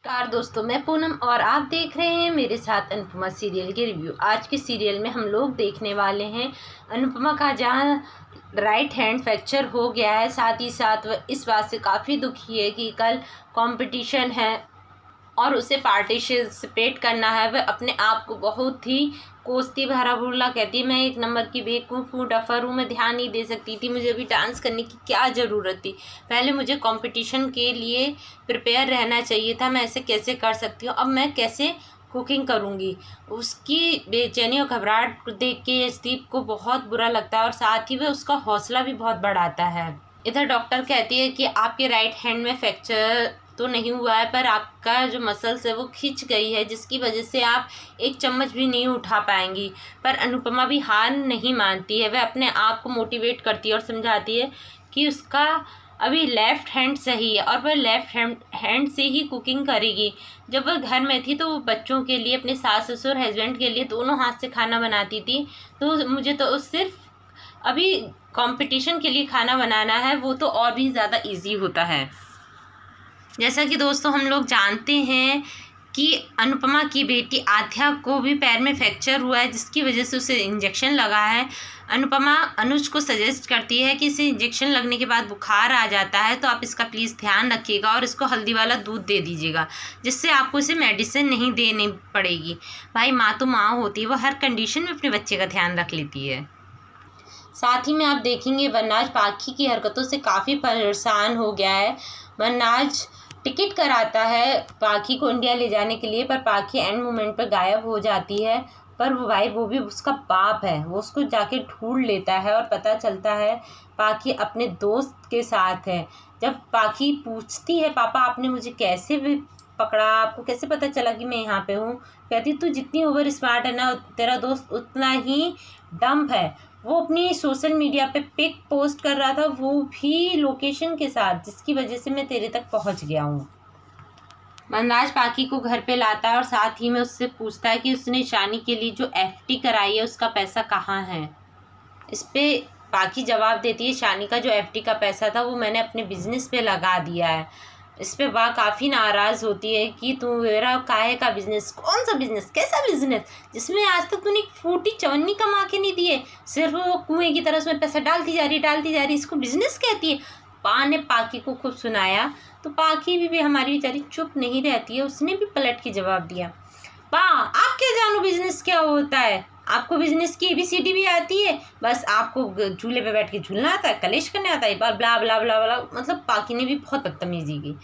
नमस्कार दोस्तों, मैं पूनम और आप देख रहे हैं मेरे साथ अनुपमा सीरियल के रिव्यू। आज के सीरियल में हम लोग देखने वाले हैं अनुपमा का जहां राइट हैंड फ्रैक्चर हो गया है, साथ ही साथ वह इस बात से काफ़ी दुखी है कि कल कंपटीशन है और उसे पार्टिसिपेट करना है। वह अपने आप को बहुत ही कोसती भरा बुला कहती है, मैं एक नंबर की बेवकूफ़ हूँ, डफर हूँ, मैं ध्यान नहीं दे सकती थी, मुझे अभी डांस करने की क्या ज़रूरत थी, पहले मुझे कंपटीशन के लिए प्रिपेयर रहना चाहिए था, मैं ऐसे कैसे कर सकती हूँ, अब मैं कैसे कुकिंग करूँगी। उसकी बेचैनी और घबराहट को देख के यशदीप को बहुत बुरा लगता है और साथ ही वह उसका हौसला भी बहुत बढ़ाता है। इधर डॉक्टर कहती है कि आपके राइट हैंड में फ्रैक्चर तो नहीं हुआ है, पर आपका जो मसल्स है वो खिंच गई है, जिसकी वजह से आप एक चम्मच भी नहीं उठा पाएंगी। पर अनुपमा भी हार नहीं मानती है, वह अपने आप को मोटिवेट करती है और समझाती है कि उसका अभी लेफ़्ट हैंड सही है और वह लेफ़्ट हैंड से ही कुकिंग करेगी। जब वह घर में थी तो वो बच्चों के लिए, अपने सास ससुर हस्बैंड के लिए दोनों हाथ से खाना बनाती थी। तो मुझे तो सिर्फ अभी कंपटीशन के लिए खाना बनाना है, वो तो और भी ज़्यादा इजी होता है। जैसा कि दोस्तों हम लोग जानते हैं कि अनुपमा की बेटी आध्या को भी पैर में फ्रैक्चर हुआ है, जिसकी वजह से उसे इंजेक्शन लगा है। अनुपमा अनुज को सजेस्ट करती है कि इसे इंजेक्शन लगने के बाद बुखार आ जाता है, तो आप इसका प्लीज़ ध्यान रखिएगा और इसको हल्दी वाला दूध दे दीजिएगा, जिससे आपको इसे मेडिसिन नहीं देनी पड़ेगी। भाई माँ तो माँ होती है, वो हर कंडीशन में अपने बच्चे का ध्यान रख लेती है। साथ ही में आप देखेंगे वरनाज पाखी की हरकतों से काफ़ी परेशान हो गया है। वरनाज टिकट कराता है पाखी को इंडिया ले जाने के लिए, पर पाखी एंड मोमेंट पर गायब हो जाती है। पर वो भी उसका बाप है, वो उसको जाके ढूंढ लेता है और पता चलता है पाखी अपने दोस्त के साथ है। जब पाखी पूछती है, पापा आपने मुझे कैसे भी पकड़ा, आपको कैसे पता चला कि मैं यहाँ पे हूँ, कहती तू जितनी ओवर स्मार्ट है ना, तेरा दोस्त उतना ही डम्प है। वो अपनी सोशल मीडिया पे पिक पोस्ट कर रहा था, वो भी लोकेशन के साथ, जिसकी वजह से मैं तेरे तक पहुंच गया हूँ। वनराज पाखी को घर पे लाता है और साथ ही में उससे पूछता है कि उसने शानी के लिए जो एफडी कराई है उसका पैसा कहाँ है। इस पे पाखी जवाब देती है, शानी का जो एफडी का पैसा था वो मैंने अपने बिजनेस पे लगा दिया है। इस पे वह काफ़ी नाराज़ होती है कि तू मेरा काहे का बिज़नेस, कौन सा बिज़नेस, कैसा बिज़नेस जिसमें आज तक तूने एक फूटी चवन्नी कमा के नहीं दिए, सिर्फ वो कुएं की तरह उसमें पैसा डालती जा रही, इसको बिज़नेस कहती है। पा ने पाखी को खूब सुनाया तो पाखी भी हमारी बेचारी चुप नहीं रहती है, उसने भी पलट के जवाब दिया, पा आप क्या जानो बिज़नेस क्या होता है, आपको बिज़नेस की ABCD भी आती है, बस आपको झूले पे बैठ के झूलना आता है, कलेश करने आता है, बार ब्ला ब्ला ब्ला ब्ला। मतलब पाखी ने भी बहुत बदतमीजी की।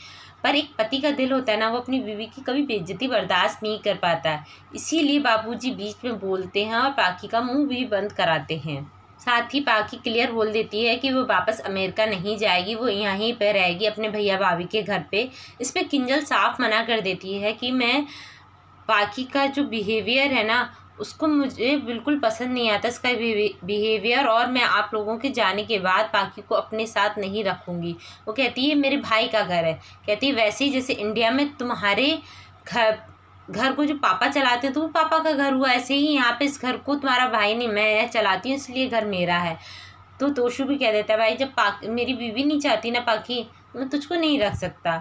पर एक पति का दिल होता है ना, वो अपनी बीवी की कभी बेइज्जती बर्दाश्त नहीं कर पाता है, इसीलिए बाबूजी बीच में बोलते हैं और पाखी का मुंह भी बंद कराते हैं। साथ ही पाखी क्लियर बोल देती है कि वो वापस अमेरिका नहीं जाएगी, वो यहीं पे रहेगी अपने भैया भाभी के घर पे। इस पर किंजल साफ मना कर देती है कि मैं पाखी का जो बिहेवियर है ना, उसको मुझे बिल्कुल पसंद नहीं आता इसका बिहेवियर, और मैं आप लोगों के जाने के बाद पाखी को अपने साथ नहीं रखूँगी। वो कहती है मेरे भाई का घर है, कहती है वैसे ही जैसे इंडिया में तुम्हारे घर को जो पापा चलाते हैं तो वो पापा का घर हुआ, ऐसे ही यहाँ पे इस घर को तुम्हारा भाई नहीं मैं चलाती हूँ, इसलिए घर मेरा है। तो तोशु भी कह देता है भाई जब मेरी बीवी नहीं चाहती ना पाखी, मैं तुझको नहीं रख सकता।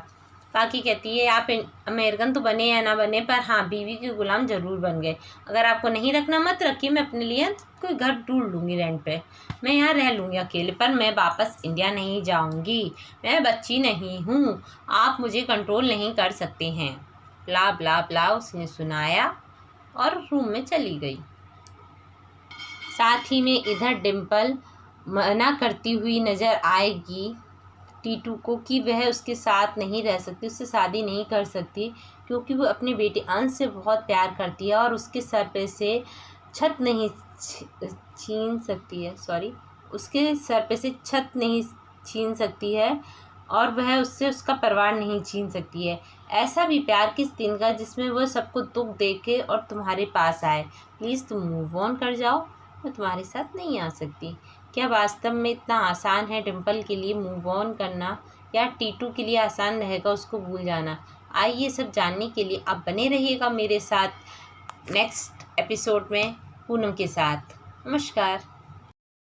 पाखी कहती है आप अमेरिकन तो बने या ना बने, पर हाँ बीवी के गुलाम ज़रूर बन गए, अगर आपको नहीं रखना मत रखिए, मैं अपने लिए कोई घर ढूंढ लूँगी रेंट पे, मैं यहाँ रह लूँगी अकेले, पर मैं वापस इंडिया नहीं जाऊँगी, मैं बच्ची नहीं हूँ, आप मुझे कंट्रोल नहीं कर सकते हैं। ब्ला ब्ला ब्ला उसने सुनाया और रूम में चली गई। साथ ही में इधर डिम्पल मना करती हुई नज़र आएगी टीटू को कि वह उसके साथ नहीं रह सकती, उससे शादी नहीं कर सकती, क्योंकि वो अपने बेटे अंश से बहुत प्यार करती है और उसके सर पे से छत नहीं छीन सकती है, उसके सर पे से छत नहीं छीन सकती है और वह उससे उसका परिवार नहीं छीन सकती है। ऐसा भी प्यार किस दिन का जिसमें वह सबको दुख देके और तुम्हारे पास आए, प्लीज़ तुम मूव ऑन कर जाओ, मैं तुम्हारे साथ नहीं आ सकती। क्या वास्तव में इतना आसान है डिम्पल के लिए मूव ऑन करना, या टीटू के लिए आसान रहेगा उसको भूल जाना? आइए सब जानने के लिए आप बने रहिएगा मेरे साथ नेक्स्ट एपिसोड में पूनम के साथ। नमस्कार।